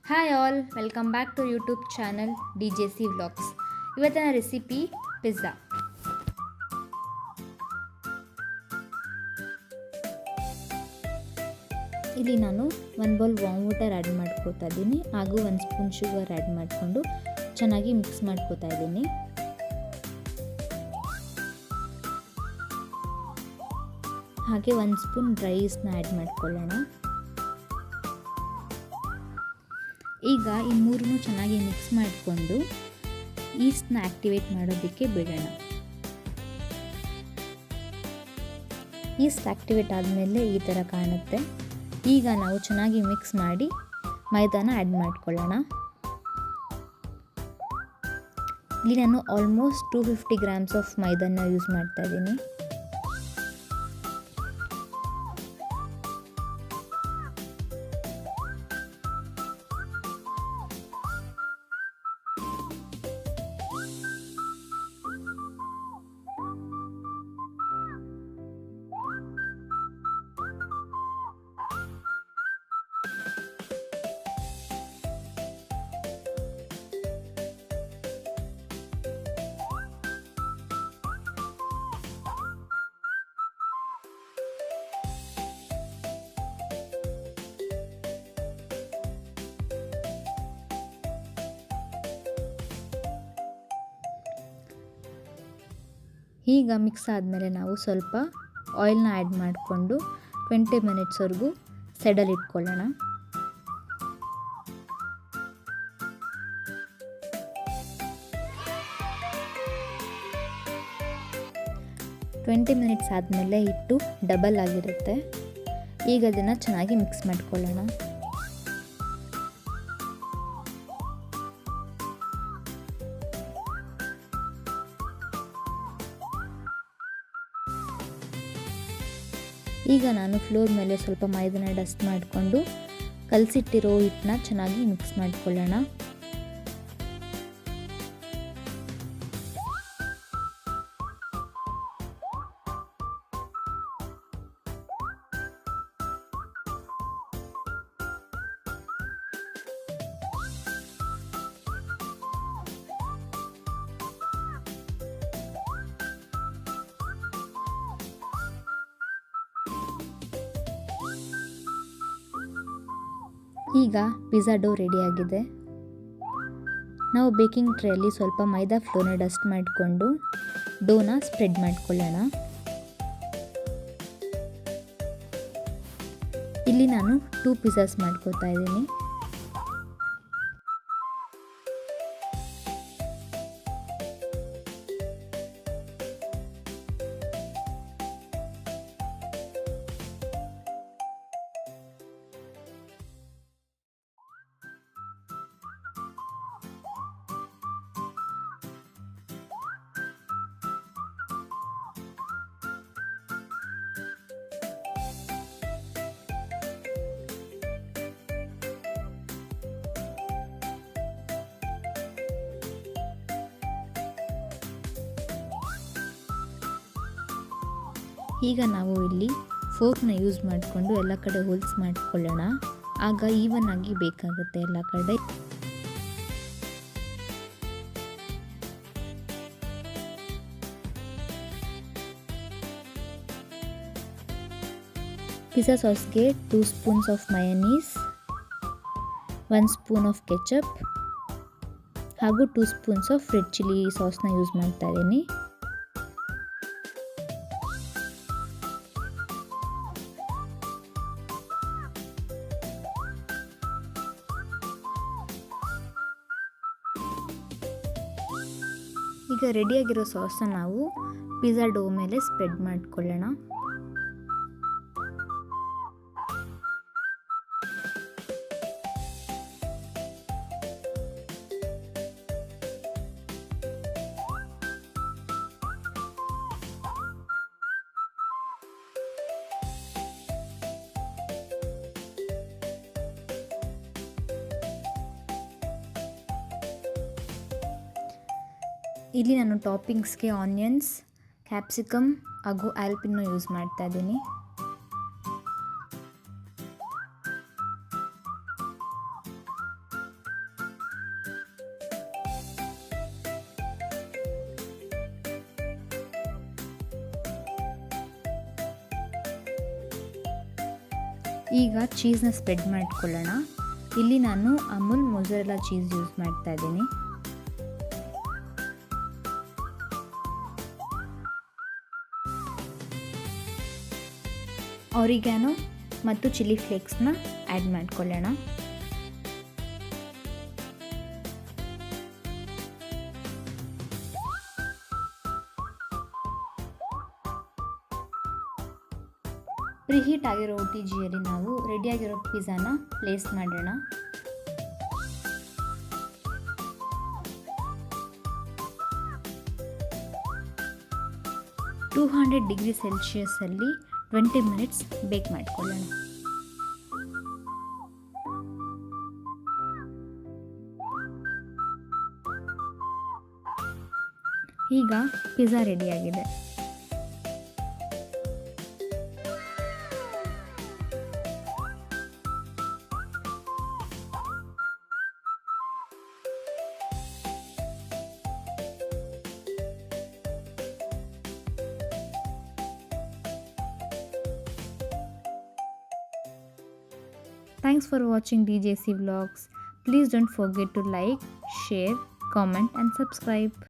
Hi all welcome back to YouTube channel DJC vlogs. ಇವತ್ತಿನ recipe pizza. ಇಲ್ಲಿ ನಾನು 1 bowl warm water add ಮಾಡ್ಕೋತಾ ಇದ್ದೀನಿ ಹಾಗೂ 1 ಸ್ಪೂನ್ ಶುಗರ್ ಆ್ಯಡ್ ಮಾಡಿಕೊಂಡು ಚೆನ್ನಾಗಿ ಮಿಕ್ಸ್ ಮಾಡ್ಕೋತಾ ಇದ್ದೀನಿ. ಹಾಗೆ 1 ಸ್ಪೂನ್ ಡ್ರೈ ಈಸ್ಟ್ನ ಆ್ಯಡ್ ಮಾಡ್ಕೊಳ್ಳೋಣ. ಈಗ ಈ ಮೂರನ್ನು ಚೆನ್ನಾಗಿ ಮಿಕ್ಸ್ ಮಾಡಿಕೊಂಡು ಈಸ್ಟ್ನ ಆ್ಯಕ್ಟಿವೇಟ್ ಮಾಡೋದಕ್ಕೆ ಬಿಡೋಣ. ಈಸ್ಟ್ ಆ್ಯಕ್ಟಿವೇಟ್ ಆದಮೇಲೆ ಈ ಥರ ಕಾಣುತ್ತೆ. ಈಗ ನಾವು ಚೆನ್ನಾಗಿ ಮಿಕ್ಸ್ ಮಾಡಿ ಮೈದಾನ ಆ್ಯಡ್ ಮಾಡ್ಕೊಳ್ಳೋಣ. ಇಲ್ಲಿ ನಾನು ಆಲ್ಮೋಸ್ಟ್ 250 ಗ್ರಾಮ್ಸ್ ಆಫ್ ಮೈದಾನ ಯೂಸ್ ಮಾಡ್ತಾ ಇದ್ದೀನಿ. ಈಗ ಮಿಕ್ಸ್ ಆದಮೇಲೆ ನಾವು ಸ್ವಲ್ಪ ಆಯಿಲ್ನ ಆ್ಯಡ್ ಮಾಡಿಕೊಂಡು 20 ಮಿನಿಟ್ಸ್ವರೆಗೂ ಸೈಡಲ್ಲಿ ಇಟ್ಕೊಳ್ಳೋಣ. ಟ್ವೆಂಟಿ ಮಿನಿಟ್ಸ್ ಆದಮೇಲೆ ಹಿಟ್ಟು ಡಬಲ್ ಆಗಿರುತ್ತೆ. ಈಗ ಅದನ್ನು ಚೆನ್ನಾಗಿ ಮಿಕ್ಸ್ ಮಾಡ್ಕೊಳ್ಳೋಣ. ಈಗ ನಾನು ಫ್ಲೋರ್ ಮೇಲೆ ಸ್ವಲ್ಪ ಮೈದಾನ ಡಸ್ಟ್ ಮಾಡಿಕೊಂಡು ಕಲಸಿಟ್ಟಿರೋ ಹಿಟ್ಟನ್ನ ಚೆನ್ನಾಗಿ ಮಿಕ್ಸ್ ಮಾಡ್ಕೊಳ್ಳೋಣ. ಈಗ ಪಿಜ್ಜಾ ಡೋ ರೆಡಿಯಾಗಿದೆ. ನಾವು ಬೇಕಿಂಗ್ ಟ್ರೇಯಲ್ಲಿ ಸ್ವಲ್ಪ ಮೈದಾ ಫ್ಲೋರ್ನ ಡಸ್ಟ್ ಮಾಡಿಕೊಂಡು ಡೋನ ಸ್ಪ್ರೆಡ್ ಮಾಡ್ಕೊಳ್ಳೋಣ. ಇಲ್ಲಿ ನಾನು 2 ಪಿಜ್ಜಾಸ್ ಮಾಡ್ಕೋತಾ ಇದ್ದೀನಿ. ಈಗ ನಾವು ಇಲ್ಲಿ ಫೋರ್ಕ್ನ ಯೂಸ್ ಮಾಡಿಕೊಂಡು ಎಲ್ಲ ಕಡೆ ಹೋಲ್ಸ್ ಮಾಡಿಕೊಳ್ಳೋಣ. ಆಗ ಈವನ್ ಆಗಿ ಬೇಕಾಗುತ್ತೆ ಎಲ್ಲ ಕಡೆ. ಪಿಜ್ಜಾ ಸಾಸ್ಗೆ 2 spoons of mayonnaise, 1 spoon of ketchup ಹಾಗೂ 2 ಸ್ಪೂನ್ಸ್ ಆಫ್ ರೆಡ್ ಚಿಲ್ಲಿ ಸಾಸ್ನ ಯೂಸ್ ಮಾಡ್ತಾ ಇದ್ದೀನಿ. ಈಗ ರೆಡಿಯಾಗಿರೋ ಸಾಸನ್ನ ನಾವು ಪಿಜ್ಜಾ ಡೋ ಮೇಲೆ ಸ್ಪ್ರೆಡ್ ಮಾಡ್ಕೊಳ್ಳೋಣ. ಇಲ್ಲಿ ನಾನು ಟಾಪಿಂಗ್ಸ್ಗೆ ಆನಿಯನ್ಸ್, ಕ್ಯಾಪ್ಸಿಕಮ್ ಹಾಗೂ ಆಲ್ಪಿನೋ ಯೂಸ್ ಮಾಡ್ತಾ ಇದ್ದೀನಿ. ಈಗ ಚೀಸ್ನ ಸ್ಪ್ರೆಡ್ ಮಾಡ್ಕೊಳ್ಳೋಣ. ಇಲ್ಲಿ ನಾನು ಅಮೂಲ್ ಮೊಜರೆಲ್ಲಾ ಚೀಸ್ ಯೂಸ್ ಮಾಡ್ತಾ ಇದ್ದೀನಿ. ಆರಿಗ್ಯಾನೋ ಮತ್ತು ಚಿಲ್ಲಿ ಫ್ಲೇಕ್ಸ್ನ ಆ್ಯಡ್ ಮಾಡ್ಕೊಳ್ಳೋಣ. ಪ್ರಿಹೀಟ್ ಆಗಿರೋ OTGಯಲ್ಲಿ ನಾವು ರೆಡಿಯಾಗಿರೋ ಪಿಜ್ಜಾನ ಪ್ಲೇಸ್ ಮಾಡೋಣ. $200°C 20 ಮಿನಿಟ್ಸ್ ಬೇಕ್ ಮಾಡ್ಕೊಳ್ಳೋಣ. ಈಗ ಪಿಜ್ಜಾ ರೆಡಿಯಾಗಿದೆ. Thanks for watching DJC Vlogs. Please don't forget to like, share, comment and subscribe.